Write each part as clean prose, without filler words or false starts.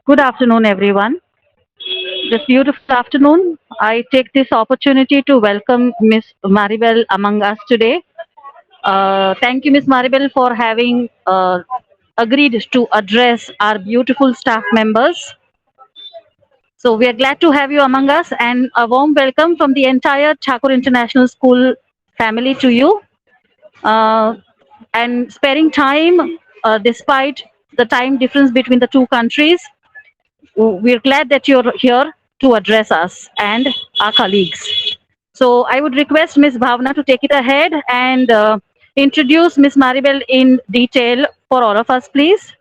Good afternoon, everyone. This beautiful afternoon, I take this opportunity to welcome Miss Maribel among us today. Thank you, Miss Maribel, for having agreed to address our beautiful staff members. So we are glad to have you among us, and a warm welcome from the entire Thakur International School family to you. Uh, and sparing time, despite the time difference between the two countries, we're glad that you're here to address us and our colleagues. So I would request Ms. Bhavna to take it ahead and introduce Ms. Maribel in detail for all of us, please.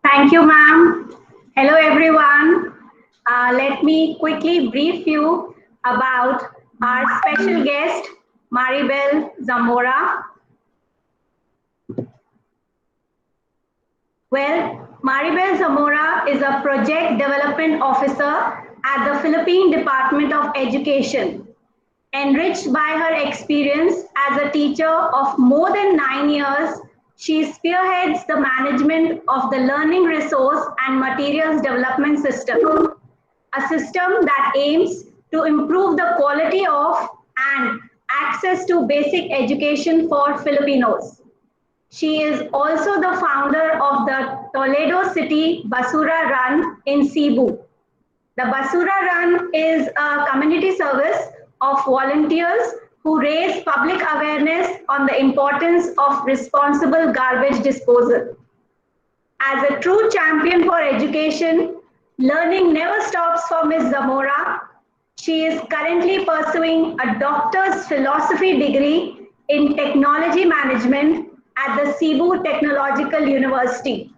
Thank you, ma'am. Hello, everyone. Let me quickly brief you about our special guest, Maribel Zamora. Well, Maribel Zamora is a project development officer at the Philippine Department of Education. Enriched by her experience as a teacher of more than 9 years, she spearheads the management of the learning resource and materials development system, a system that aims to improve the quality of and access to basic education for Filipinos. She is also the founder of the Toledo City Basura Run in Cebu. The Basura Run is a community service of volunteers who raise public awareness on the importance of responsible garbage disposal. As a true champion for education, learning never stops for Ms. Zamora. She is currently pursuing a doctor's philosophy degree in technology management at the Cebu Technological University.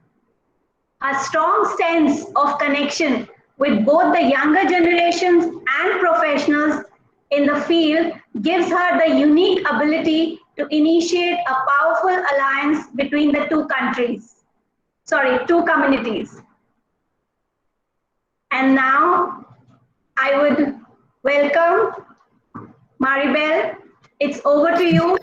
A strong sense of connection with both the younger generations and professionals in the field gives her the unique ability to initiate a powerful alliance between the two communities. And now I would welcome Maribel. It's over to you.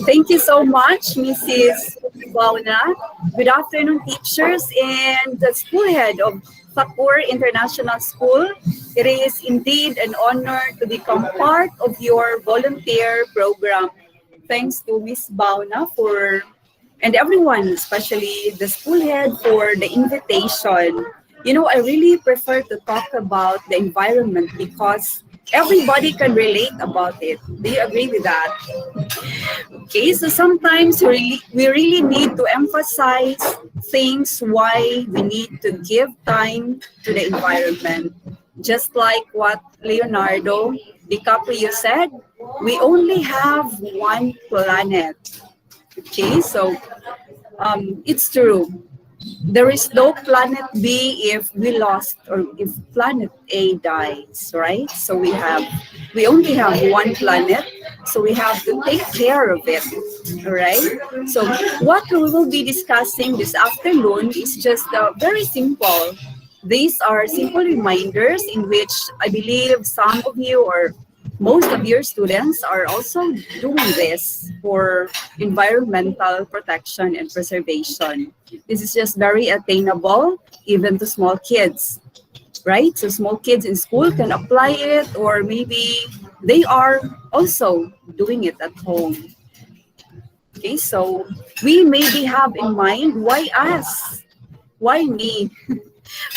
Thank you so much, Mrs. Bauna. Good afternoon, teachers and the school head of Thakur International School. It is indeed an honor to become part of your volunteer program. Thanks to Ms. Bauna and everyone, especially the school head, for the invitation. You know, I really prefer to talk about the environment because everybody can relate about it. Do you agree with that? Okay, so sometimes we really need to emphasize things why we need to give time to the environment. Just like what Leonardo DiCaprio said, we only have one planet. Okay, so it's true. There is no planet B if we lost or if planet A dies, right? So we only have one planet, so we have to take care of it, all right? So what we will be discussing this afternoon is just very simple. These are simple reminders in which I believe some of you or most of your students are also doing this for environmental protection and preservation. This is just very attainable even to small kids, right? So small kids in school can apply it, or maybe they are also doing it at home. Okay, so we maybe have in mind, why us? Why me?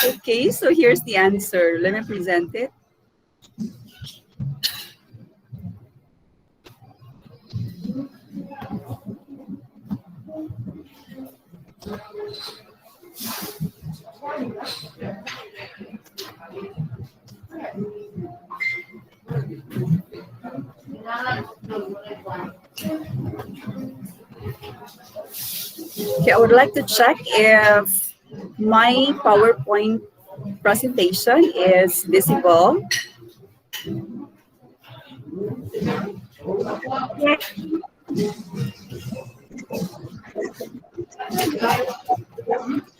Okay, so here's the answer. Let me present it. Okay, I would like to check if my PowerPoint presentation is visible. Yes.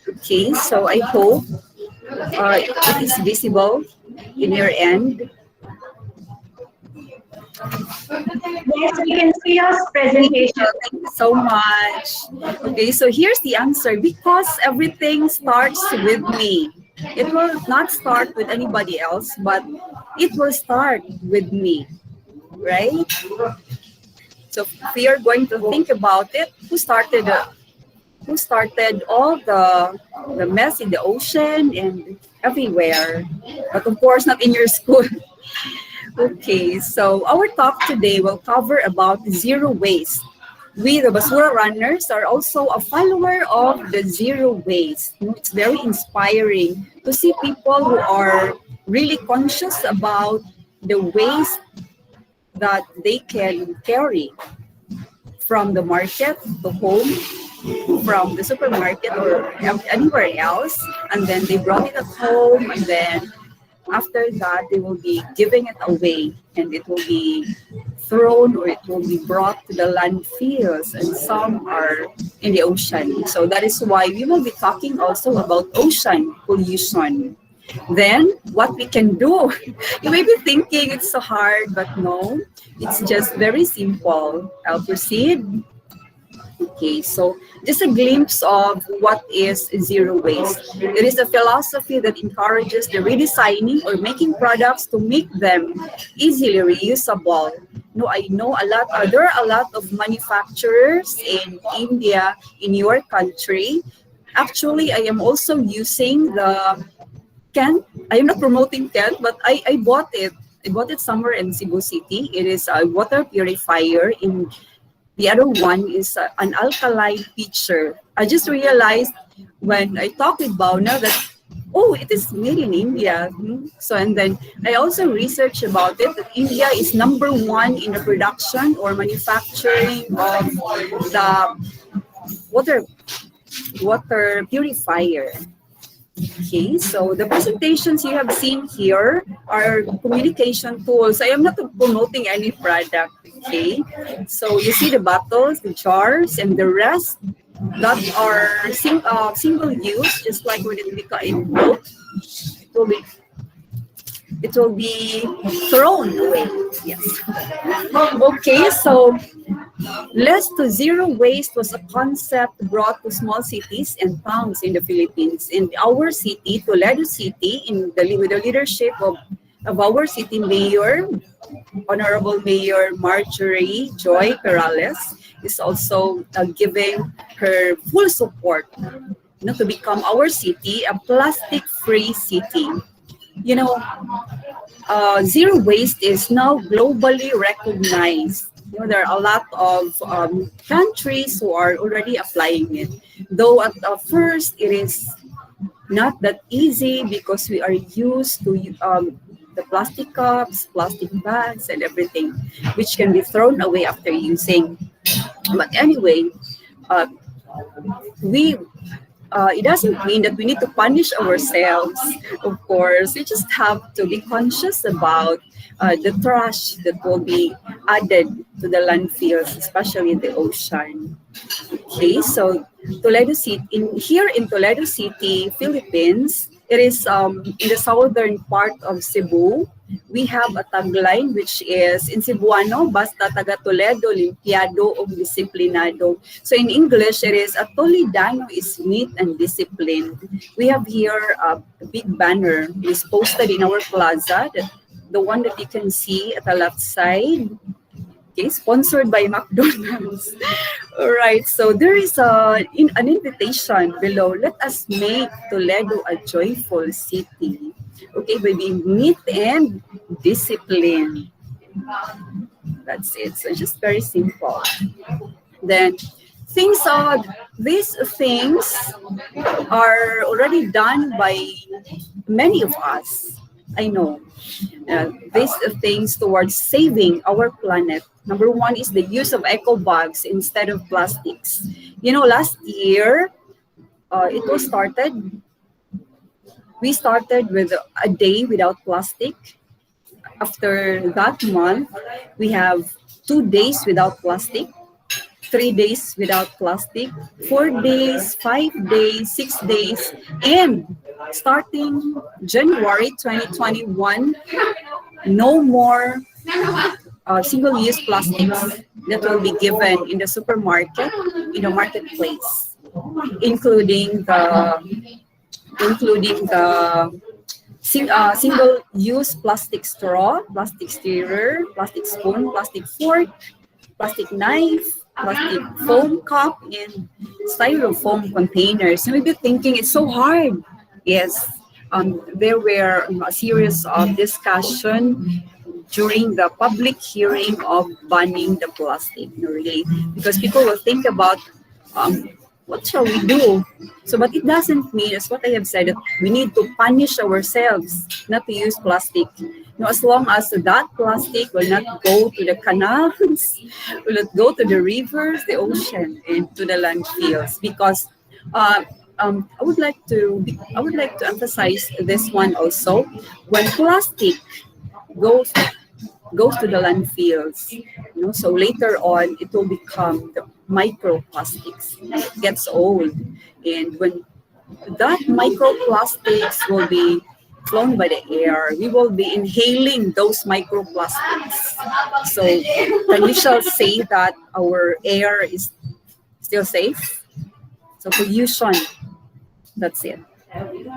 Okay, so I hope it is visible in your end. Yes, we can Sophia's Thank you. presentation. Thank you so much. Okay, so here's the answer. Because everything starts with me. It will not start with anybody else, but it will start with me, right? So if we are going to think about it, who started all the mess in the ocean and everywhere? But of course, not in your school. Okay, so our talk today will cover about zero waste. We, the Basura Runners, are also a follower of the zero waste. It's very inspiring to see people who are really conscious about the waste that they can carry from the market to home, from the supermarket or anywhere else, and then they brought it at home, and then after that they will be giving it away, and it will be thrown or it will be brought to the landfills, and some are in the ocean. So that is why we will be talking also about ocean pollution. Then what we can do, you may be thinking it's so hard, but no, it's just very simple. I'll proceed. Okay, so just a glimpse of what is zero waste. It is a philosophy that encourages the redesigning or making products to make them easily reusable. No, I know a lot. There are a lot of manufacturers in India, in your country. Actually, I am also using the can. I am not promoting can, but I bought it. I bought it somewhere in Cebu City. It is a water purifier. In the other one is an alkaline pitcher. I just realized when I talked with Bauna that, oh, it is made in India. So, and then I also researched about it that India is number one in the production or manufacturing of the water purifier. Okay, so the presentations you have seen here are communication tools. I am not promoting any product, okay? So you see the bottles, the jars, and the rest that are single use, just like when it becomes broke, it will be thrown away. Yes. Okay, so less to zero waste was a concept brought to small cities and towns in the Philippines. In our city, Toledo City, with the leadership of our city mayor, Honorable Mayor Marjorie Joy Perales, is also giving her full support to become our city a plastic-free city. You know, zero waste is now globally recognized. There are a lot of countries who are already applying it. Though at first it is not that easy because we are used to the plastic cups, plastic bags, and everything, which can be thrown away after using. But anyway, we it doesn't mean that we need to punish ourselves. Of course, we just have to be conscious about the trash that will be added to the landfills, especially in the ocean. Okay, so Toledo City, here in Toledo City, Philippines, it is in the southern part of Cebu. We have a tagline which is in Cebuano, basta taga Toledo, limpiado o disiplinado. So in English, it is a Toledano is neat and disciplined. We have here a big banner. It is posted in our plaza, the one that you can see at the left side. Okay, sponsored by McDonald's. All right, so there is an invitation below. Let us make Toledo a joyful city. Okay, by being neat and disciplined. That's it. So just very simple. Then these things are already done by many of us. I know. These things towards saving our planet. Number one is the use of eco bags instead of plastics. Last year, we started with a day without plastic. After that month, we have 2 days without plastic, 3 days without plastic, 4 days, 5 days, 6 days, and starting January 2021, no more single-use plastics that will be given in the supermarket, in the marketplace, including the single-use plastic straw, plastic stirrer, plastic spoon, plastic fork, plastic knife, plastic foam cup, and styrofoam containers. You may be thinking it's so hard. Yes, there were a series of discussion during the public hearing of banning the plastic, really, because people will think about um, what shall we do? So, but it doesn't mean, as what I have said, that we need to punish ourselves not to use plastic. As long as that plastic will not go to the canals, will not go to the rivers, the ocean, and to the landfills. Because uh, I would like to emphasize this one also. When plastic goes to the landfills, so later on it will become the microplastics. It gets old, and when that microplastics will be flown by the air, we will be inhaling those microplastics. So can we shall say that our air is still safe? So pollution, that's it.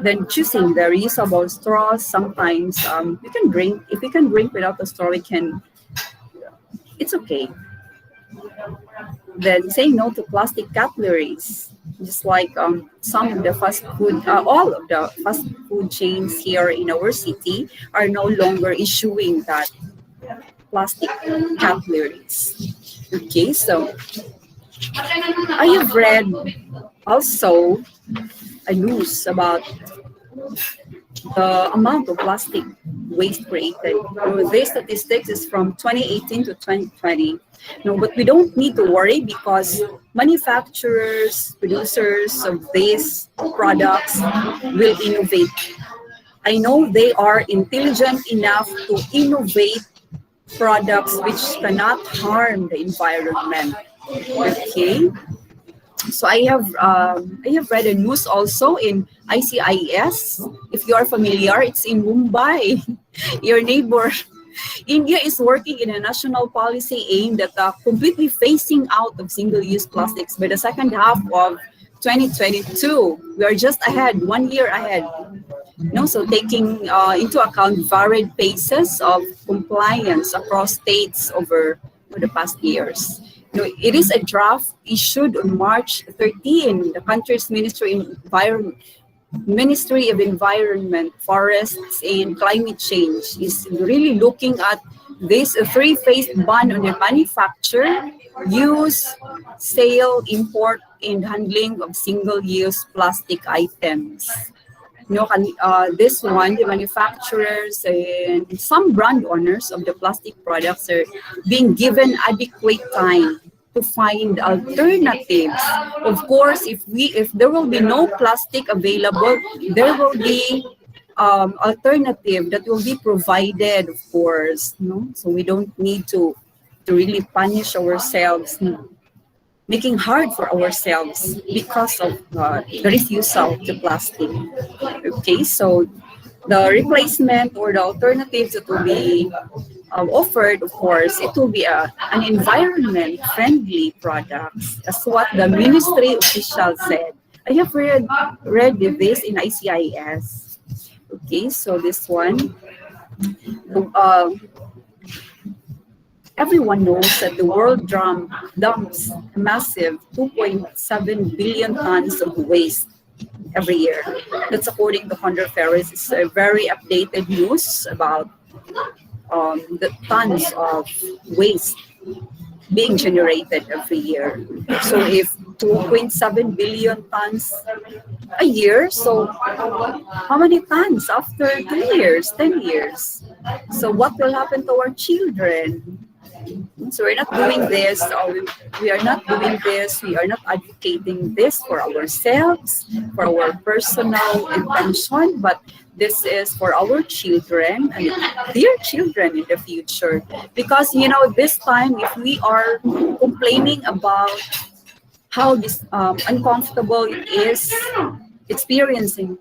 Then choosing the reusable straws. Sometimes we can drink. If we can drink without a straw, we can. It's okay. Then saying no to plastic cutleries, just like some of the fast food, all of the fast food chains here in our city are no longer issuing that plastic cutleries. Okay, so I have read also a news about the amount of plastic waste created. This statistics is from 2018 to 2020. No, but we don't need to worry because manufacturers, producers of these products will innovate. I know they are intelligent enough to innovate products which cannot harm the environment. Okay. So I have read a news also in ICIS. If you are familiar, it's in Mumbai, your neighbor. India is working in a national policy aimed at completely phasing out of single-use plastics by the second half of 2022. We are just ahead, 1 year ahead. So taking into account varied paces of compliance across states over the past years. It is a draft issued on March 13. The country's Ministry of Environment, Forests, and Climate Change is really looking at this three-phase ban on the manufacture, use, sale, import, and handling of single-use plastic items. This one, the manufacturers and some brand owners of the plastic products are being given adequate time to find alternatives. Of course, if there will be no plastic available, there will be alternative that will be provided, of course. So we don't need to really punish ourselves, making hard for ourselves because of the refusal to plastic. Okay, so the replacement or the alternatives that will be offered, of course, it will be an environment-friendly products. That's what the ministry official said. I have read this in ICIS. Okay, so this one. Everyone knows that the world dumps a massive 2.7 billion tons of waste every year. That's according to Hunter Ferris. It's a very updated news about the tons of waste being generated every year. So if 2.7 billion tons a year, so how many tons after 2 years, 10 years? So what will happen to our children? So we're not doing this. We are not doing this. We are not advocating this for ourselves, for our personal intention, but this is for our children and their children in the future. Because, this time, if we are complaining about how this uncomfortable it is experiencing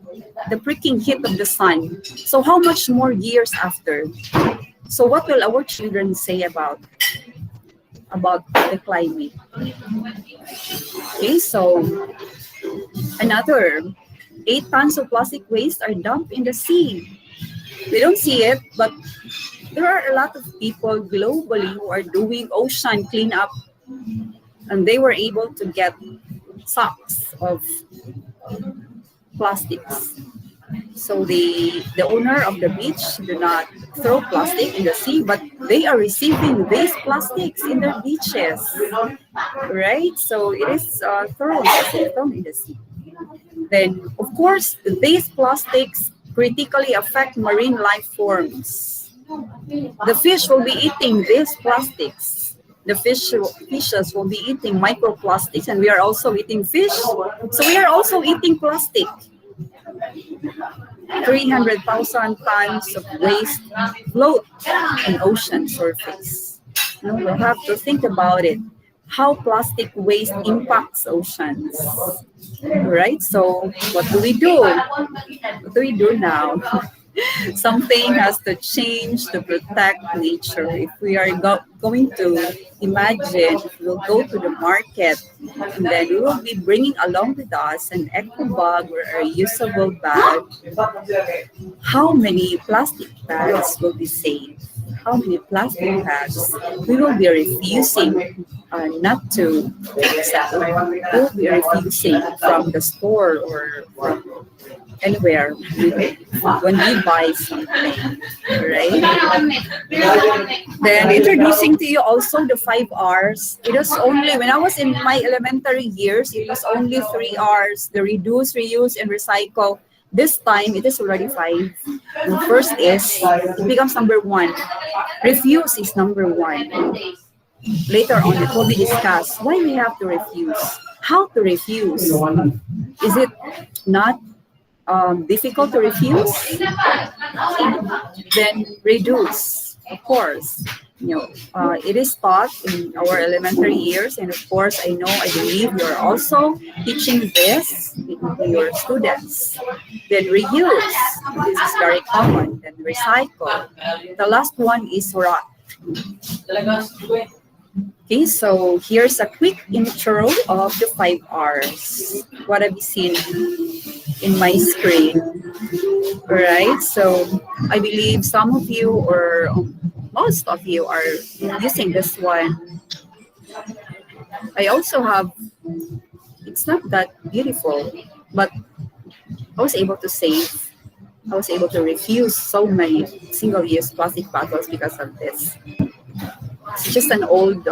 the pricking heat of the sun, so how much more years after? So what will our children say about the climate? Okay, so another 8 tons of plastic waste are dumped in the sea. We don't see it, but there are a lot of people globally who are doing ocean cleanup, and they were able to get sacks of plastics. So the owner of the beach do not throw plastic in the sea, but they are receiving these plastics in their beaches, right? So it is thrown in the sea. Then, of course, these plastics critically affect marine life forms. The fish will be eating these plastics. The fishes will be eating microplastics, and we are also eating fish. So we are also eating plastic. 300,000 tons of waste float on ocean surface. We'll have to think about it. How plastic waste impacts oceans. Right? So what do we do? What do we do now? Something has to change to protect nature. If we are going to imagine, if we'll go to the market, and then we will be bringing along with us an eco bag or a reusable bag, how many plastic bags will be saved? How many plastic bags we will be refusing not to accept? We will be refusing from the store or from anywhere when we buy something, right? Then introducing to you also the 5 R's. It was only when I was in my elementary years, it was only 3 R's: the reduce, reuse, and recycle. This time it is already 5. The first is it becomes number 1. Refuse is number 1. Later on, it will be discussed why we have to refuse, how to refuse. Is it not difficult to refuse? Then reduce, of course. It is taught in our elementary years, and of course, I believe you're also teaching this to your students. Then reuse, this is very common. Then recycle. The last one is rot. Okay, so here's a quick intro of the 5 R's. What have you seen in my screen? Right, so I believe some of you or most of you are using this one. I also have, it's not that beautiful, but I was able to save. I was able to refuse so many single-use plastic bottles because of this. It's just an old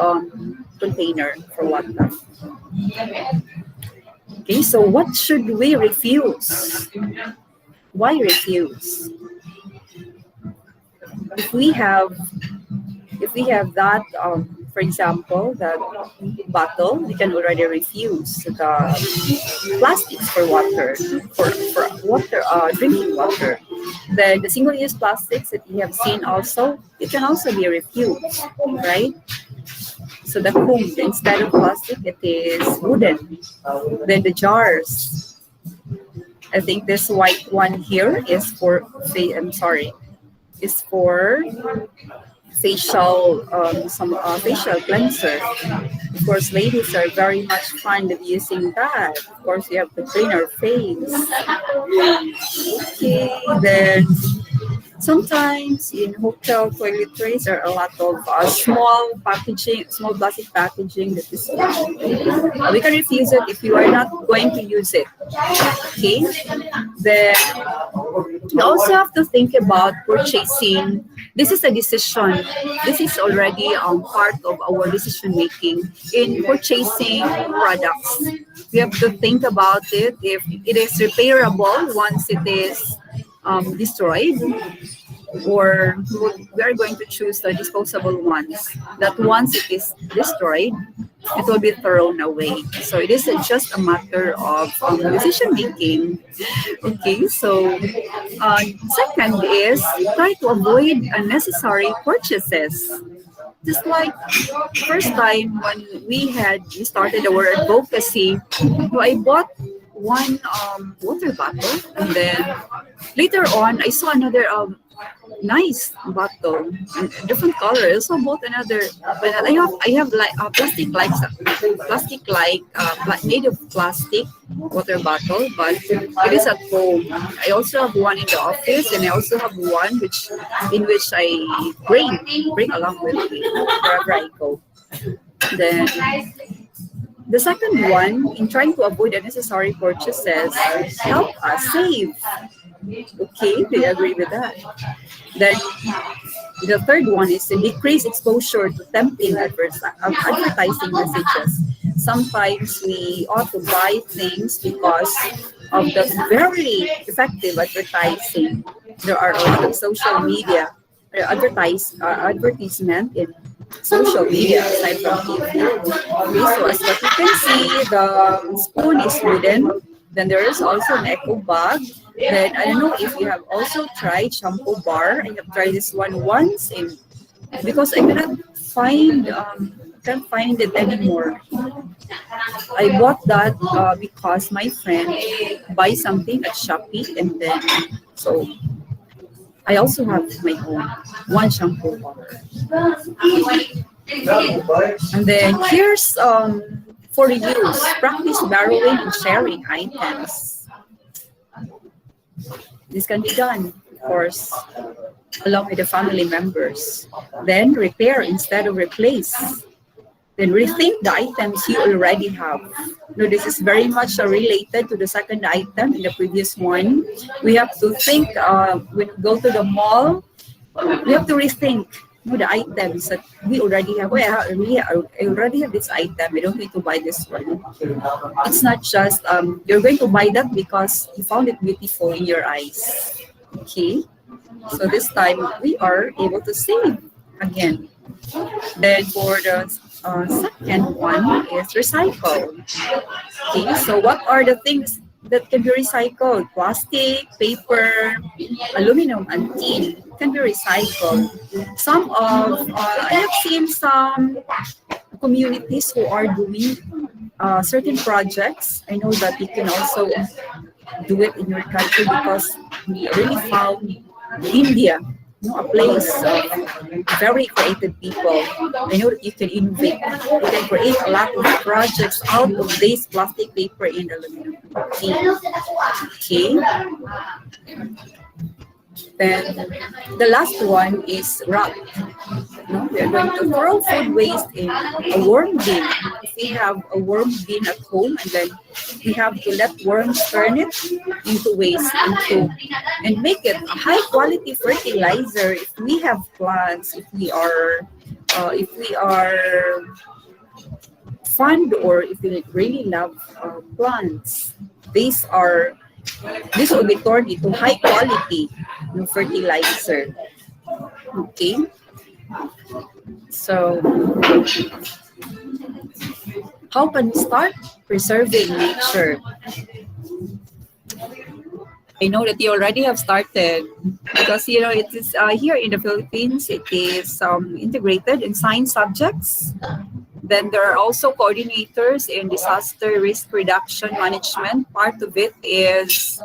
container for water. Okay, so what should we refuse? Why refuse? If we have that, for example, that bottle, we can already refuse the plastics for water, for water, drinking water. Then the single-use plastics that we have seen also, it can also be refused, right? So the comb, instead of plastic, it is wooden. Then the jars. I think this white one here is for, is for facial facial cleanser. Of course, ladies are very much fond of using that. Of course, you have to clean our face. Okay, then sometimes in hotel toiletries there are a lot of small plastic packaging that is we can refuse it if you are not going to use it. Okay, then you also have to think about purchasing. This is a decision. This is already part of our decision making in purchasing products. We have to think about it if it is repairable once it is destroyed, or we are going to choose the disposable ones that once it is destroyed, it will be thrown away. So it is just a matter of decision making. Okay, so second is try to avoid unnecessary purchases. Just like first time when we started our advocacy, I bought one water bottle, and then later on I saw another nice bottle, different color. I also bought another, but I have like made of plastic water bottle, but it is at home. I also have one in the office, and I also have one which I bring along with me wherever I go. Then the second one, in trying to avoid unnecessary purchases, help us save. Okay, do you agree with that? Then the third one is to decrease exposure to tempting advertising messages. Sometimes we ought to buy things because of the very effective advertising. There are a lot of social media advertisement in social media aside from TV. Okay, so as what you can see, the spoon is wooden. Then there is also an eco bag. Then I don't know if you have also tried shampoo bar. I have tried this one once, and because I can't find it anymore. I bought that because my friend buy something at Shopee, and then so I also have my own one shampoo bar. And then here's for use, practice borrowing and sharing items. This can be done, of course, along with the family members. Then repair instead of replace. Then rethink the items you already have. Now, this is very much related to the second item in the previous one. We have to think when we go to the mall, we have to rethink the items that we already have. Well, I already have this item. I don't need to buy this one. It's not just you're going to buy that because you found it beautiful in your eyes. Okay, so this time we are able to save again. Then for the second one is recycle. Okay, so what are the things that can be recycled? Plastic, paper, aluminum, and tin can be recycled. I have seen some communities who are doing certain projects. I know that you can also do it in your country because we really found India, a place of very creative people. I know that you can innovate. You can create a lot of projects out of this plastic, paper, and aluminum. Okay. Then the last one is wrap. We are going to throw food waste in a worm bin. If we have a worm bin at home, and then we have to let worms turn it into waste and make it a high quality fertilizer. If we have plants, if we are fond or if we really love plants, this will be turned into high quality fertilizer. Okay, so how can we start preserving nature? I know that you already have started because it is here in the Philippines. It is integrated in science subjects. Then there are also coordinators in disaster risk reduction management. Part of it is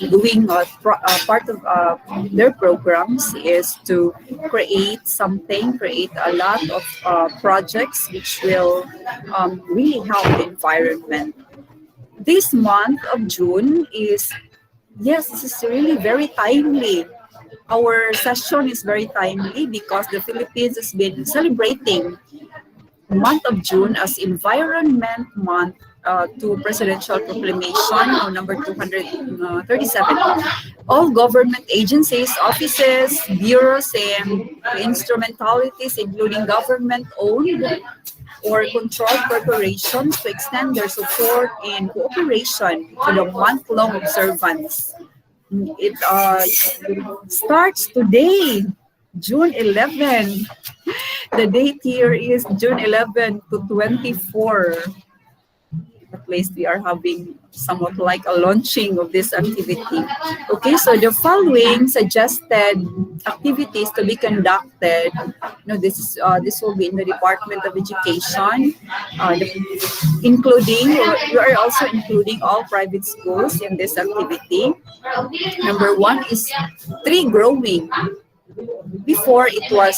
doing part of their programs is to create a lot of projects which will really help the environment. This month of June this is really very timely. Our session is very timely because the Philippines has been celebrating the month of June as Environment Month to Presidential Proclamation number 237. All government agencies, offices, bureaus, and instrumentalities, including government-owned or controlled corporations, to extend their support and cooperation to the month-long observance. It starts today, June 11. The date here is June 11 to 24. But place, we are having somewhat like a launching of this activity. Okay, so the following suggested activities to be conducted. This will be in the Department of Education, including we are also including all private schools in this activity. Number one is tree growing. Before it was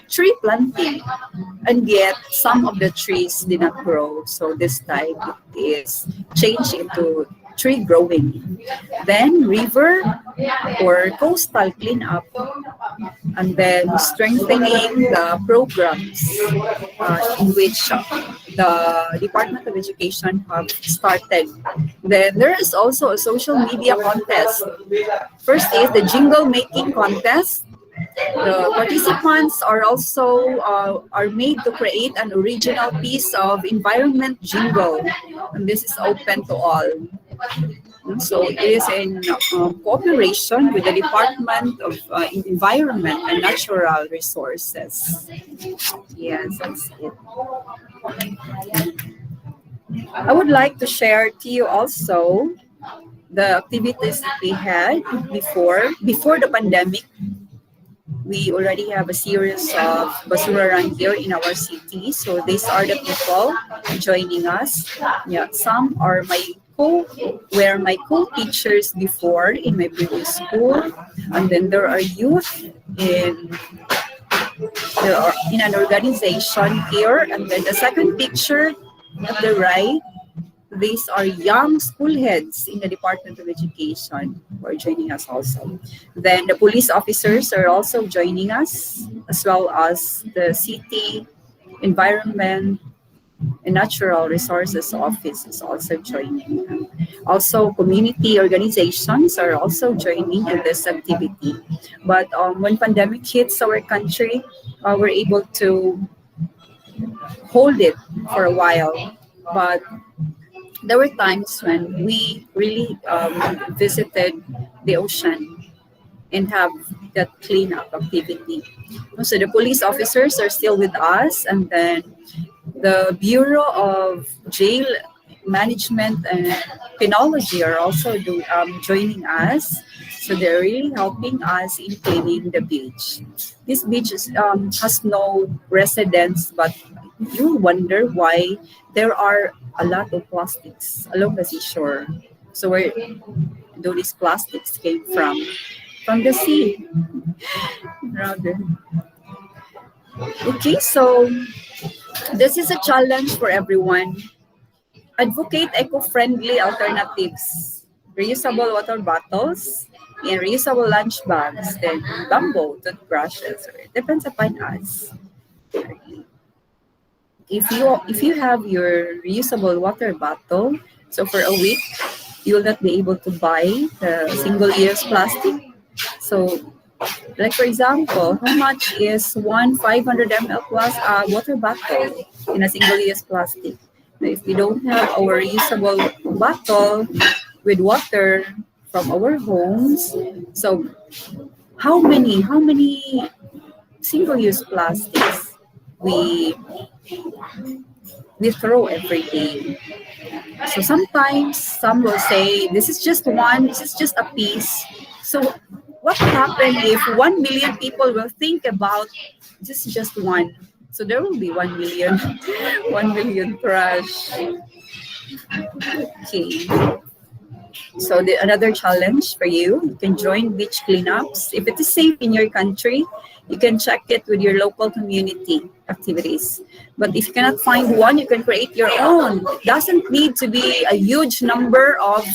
tree planting, and yet some of the trees did not grow. So this time it is changed into tree growing. Then river or coastal cleanup, and then strengthening the programs in which the Department of Education have started. Then there is also a social media contest. First is the jingle making contest. The participants are also are made to create an original piece of environment jingle, and this is open to all. So it is in cooperation with the Department of Environment and Natural Resources. Yes, that's it. I would like to share to you also the activities that we had before the pandemic. We already have a series of basura run here in our city. So these are the people joining us. Yeah, some are were my co-teachers before in my previous school, and then there are youth in an organization here, and then the second picture at the right. These are young school heads in the Department of Education who are joining us also. Then the police officers are also joining us, as well as the city environment and natural resources office is also joining. Also, community organizations are also joining in this activity. But when pandemic hits our country, we're able to hold it for a while. But there were times when we really visited the ocean and have that cleanup activity. So the police officers are still with us, and then the Bureau of Jail Management and Penology are also joining us. So they're really helping us in cleaning the beach. This beach has no residents, but you wonder why there are a lot of plastics along the seashore. So where do these plastics came from? From the sea. Rather. Okay, so this is a challenge for everyone. Advocate eco-friendly alternatives. Reusable water bottles and reusable lunch bags, then bamboo toothbrushes. It depends upon us. If you have your reusable water bottle, so for a week you will not be able to buy the single-use plastic. So, like for example, how much is one 500 ml plus water bottle in a single-use plastic? Now, if we don't have our reusable bottle with water from our homes, so how many single-use plastics we throw every day? So sometimes some will say this is just a piece. So what will happen if 1 million people will think about this is just one? So there will be 1 million, 1 million trash. Okay. So another challenge for you, you can join beach cleanups. If it is safe in your country, you can check it with your local community activities. But if you cannot find one, you can create your own. It doesn't need to be a huge number of,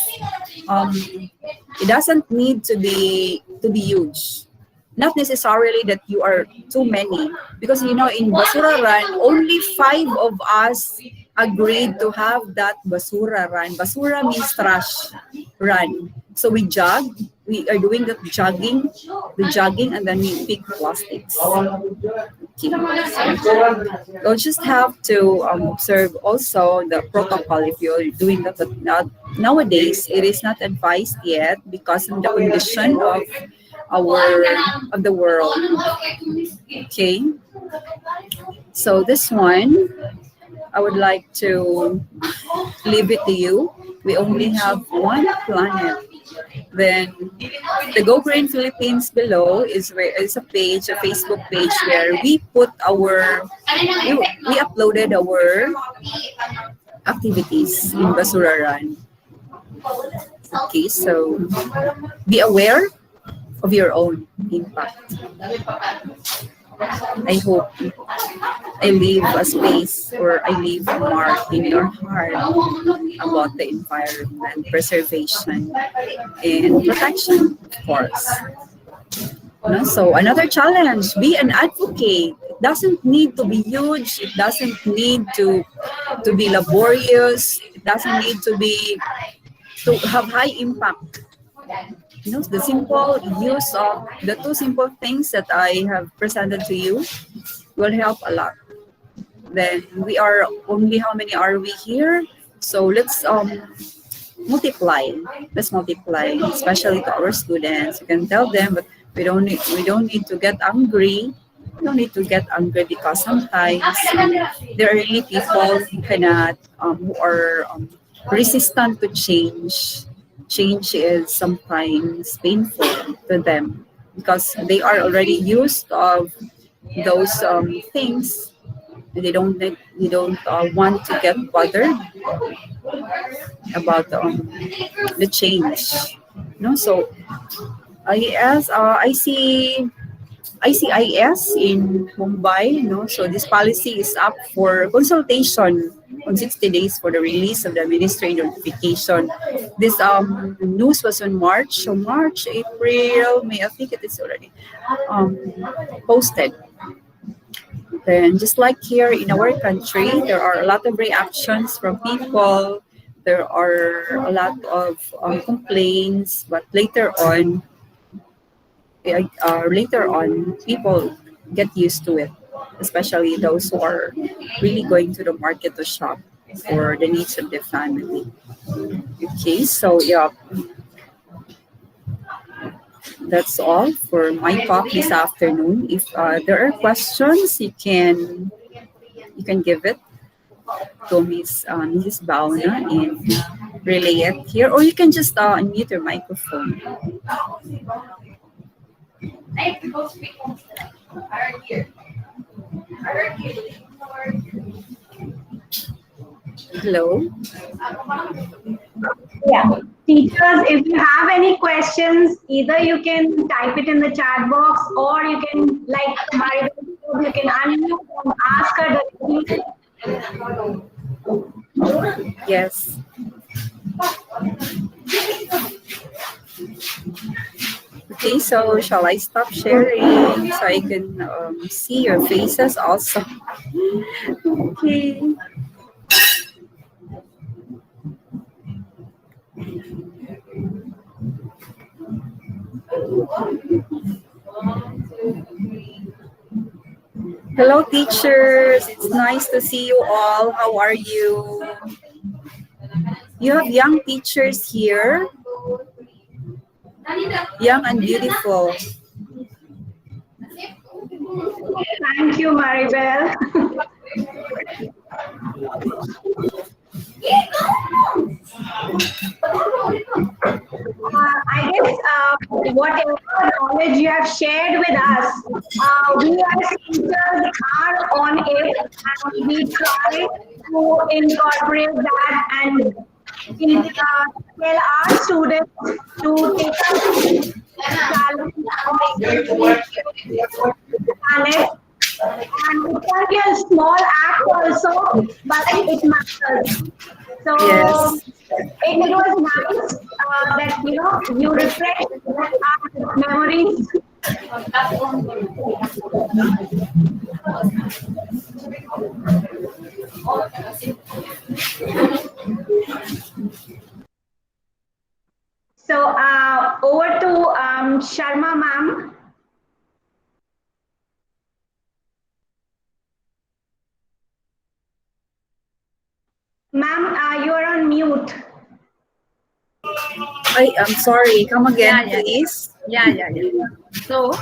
it doesn't need to be huge. Not necessarily that you are too many. Because, in Basura Run, only 5 of us agreed to have that Basura Run. Basura means trash run. So we jog. We are doing the jogging, and then we pick plastics. Okay. You'll just have to observe also the protocol if you're doing that. But nowadays, it is not advised yet because of the condition of the world. Okay. So this one, I would like to leave it to you. We only have one planet. Then the Go Green Philippines below is a page, a Facebook page where we uploaded our activities in Basura Run. Okay, so be aware of your own impact. I hope I leave a space or I leave a mark in your heart about the environment, preservation, and protection, of course. No? So another challenge, be an advocate. It doesn't need to be huge. It doesn't need to be laborious. It doesn't need to have high impact. The simple use of the two simple things that I have presented to you will help a lot. Then we are only, how many are we here? So let's multiply. Let's multiply, especially to our students. You can tell them, but we don't need to get angry. We don't need to get angry because sometimes there are really people who are resistant to change. Change is sometimes painful to them because they are already used of those things. They don't want to get bothered about the change. So ICIS in Mumbai. So this policy is up for consultation on 60 days for the release of the administrative notification. This news was on March. So March, April, May, I think it is already posted. Then just like here in our country, there are a lot of reactions from people. There are a lot of complaints, but later on, people get used to it, especially those who are really going to the market to shop for the needs of the family. Okay, so yeah, that's all for my talk this afternoon. If there are questions, you can give it to Mrs. Bauna and relay it here, or you can just unmute your microphone. Hello. Yeah. Teachers, if you have any questions, either you can type it in the chat box or you can, like Maribel, you can unmute and ask her directly. Yes. Okay, so shall I stop sharing so I can see your faces also? Okay. Hello, teachers. It's nice to see you all. How are you? You have young teachers here. Young and beautiful. Thank you, Maribel. I guess whatever knowledge you have shared with us, we as teachers are on it and we try to incorporate that and tell our students to take up challenge and it can be a small act also, but it matters. So Yes. it was nice that you refresh our memories. So over to Sharma ma'am. Ma'am, you are on mute. I'm sorry. Come again, please. Yeah. So,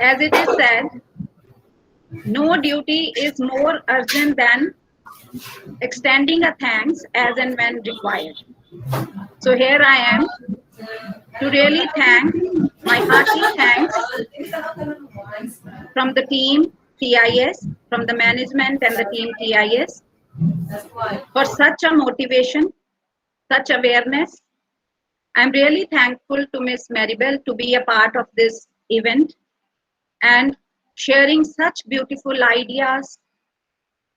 as it is said, No duty is more urgent than extending a thanks as and when required. So here I am to really thank my hearty thanks from the team TIS, from the management and the team TIS for such a motivation, such awareness. I'm really thankful to Miss Maribel to be a part of this event and sharing such beautiful ideas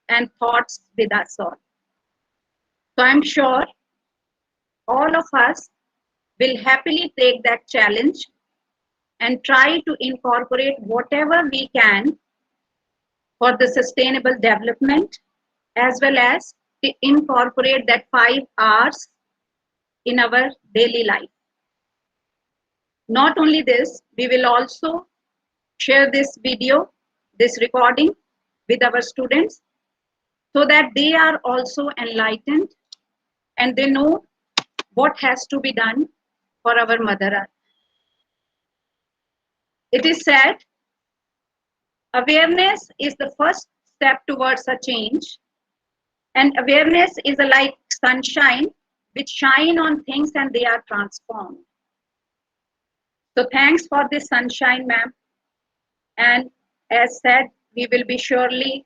and thoughts with us all. So I'm sure all of us will happily take that challenge and try to incorporate whatever we can for the sustainable development, as well as to incorporate that 5 hours in our daily life. Not only this, we will also share this video, this recording with our students so that they are also enlightened and they know what has to be done for our Mother Earth. It is said awareness is the first step towards a change, and awareness is like sunshine which shine on things and they are transformed. So thanks for this sunshine, ma'am. And as said, we will be surely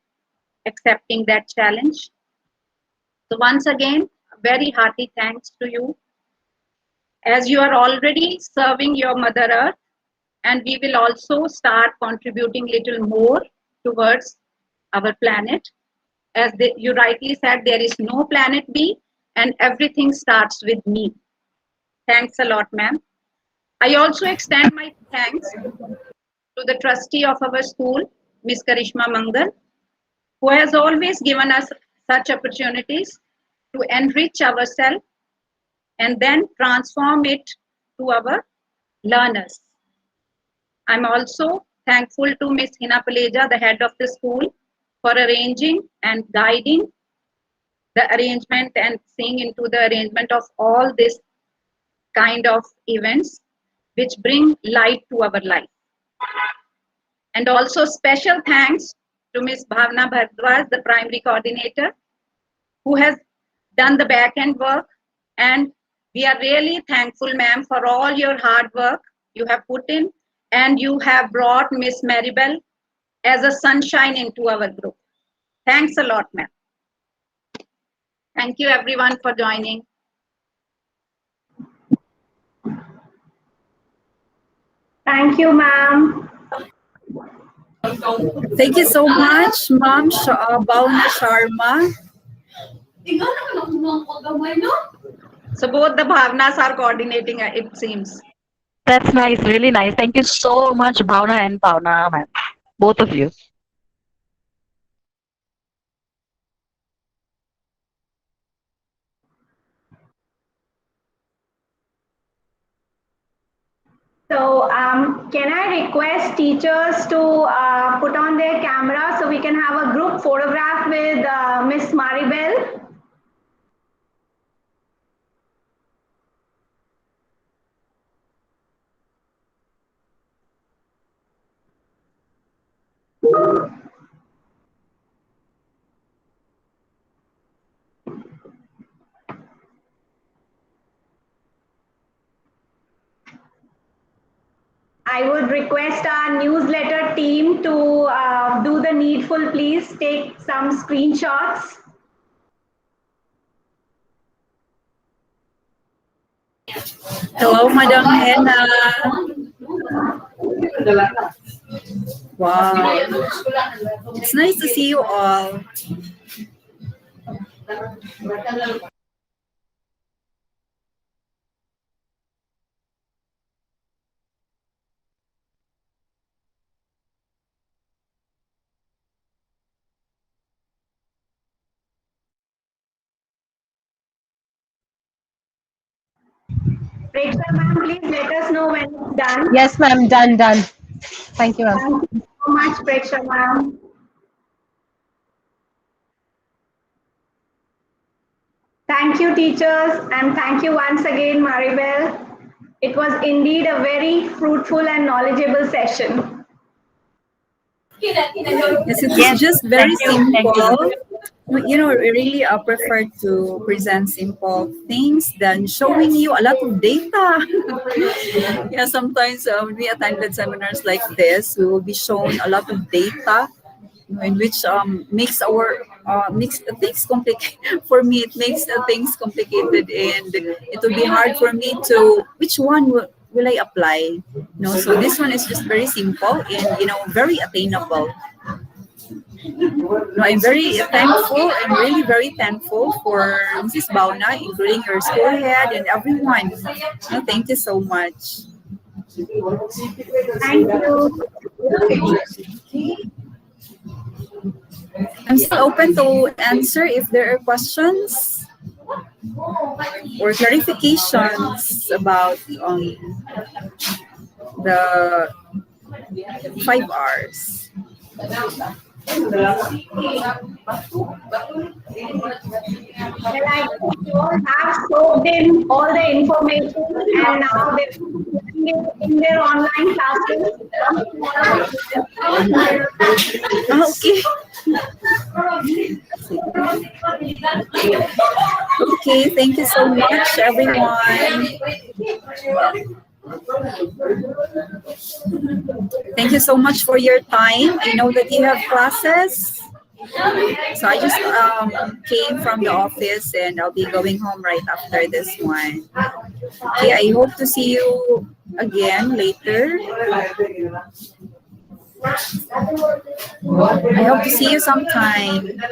accepting that challenge. So once again, very hearty thanks to you, as you are already serving your Mother Earth, and we will also start contributing little more towards our planet. As you rightly said, there is no planet B, and everything starts with me. Thanks a lot, ma'am. I also extend my thanks to the trustee of our school, Ms. Karishma Mangal, who has always given us such opportunities to enrich ourselves and then transform it to our learners. I'm also thankful to Ms. Hina Paleja, the head of the school, for arranging and guiding the arrangement and seeing into the arrangement of all this kind of events which bring light to our life. And also special thanks to Ms. Bhavna Bhardwaj, the primary coordinator, who has done the back end work. And we are really thankful, ma'am, for all your hard work you have put in, and you have brought Miss Maribel as a sunshine into our group. Thanks a lot, ma'am. Thank you everyone for joining. Thank you, ma'am. Thank you so much, Ma'am Bhavna Sharma. So both the Bhavnas are coordinating, it seems. That's nice, really nice. Thank you so much, Bhavna and Bhavna, ma'am. Both of you. So can I request teachers to put on their camera so we can have a group photograph with Miss Maribel? I would request our newsletter team to do the needful, please take some screenshots. Hello, Madam Henna. Wow. It's nice to see you all. Preksha ma'am, please let us know when it's done. Yes, ma'am. Done. Thank you, ma'am. Thank you so much, Preksha ma'am. Thank you, teachers, and thank you once again, Maribel. It was indeed a very fruitful and knowledgeable session. Yes, it is Yes, just very thank you. Thank you. simple. You know, I really prefer to present simple things than showing you a lot of data. Yeah, sometimes when we attended seminars like this, we will be shown a lot of data, in which makes things complicated. For me, it makes things complicated, and it will be hard for me to which one will I apply. No, so this one is just very simple and very attainable. No, I'm very thankful. I'm really very thankful for Mrs. Bauna, including your school head and everyone. No, thank you so much. Thank you. I'm still open to answer if there are questions or clarifications about the 5 hours. Well, I think you all have soaked in all the information and now they're putting it in their online classes. Okay. Okay, thank you so much, everyone. Thank you so much for your time. I know that you have classes. So I just came from the office and I'll be going home right after this one. Okay, I hope to see you again later. I hope to see you sometime.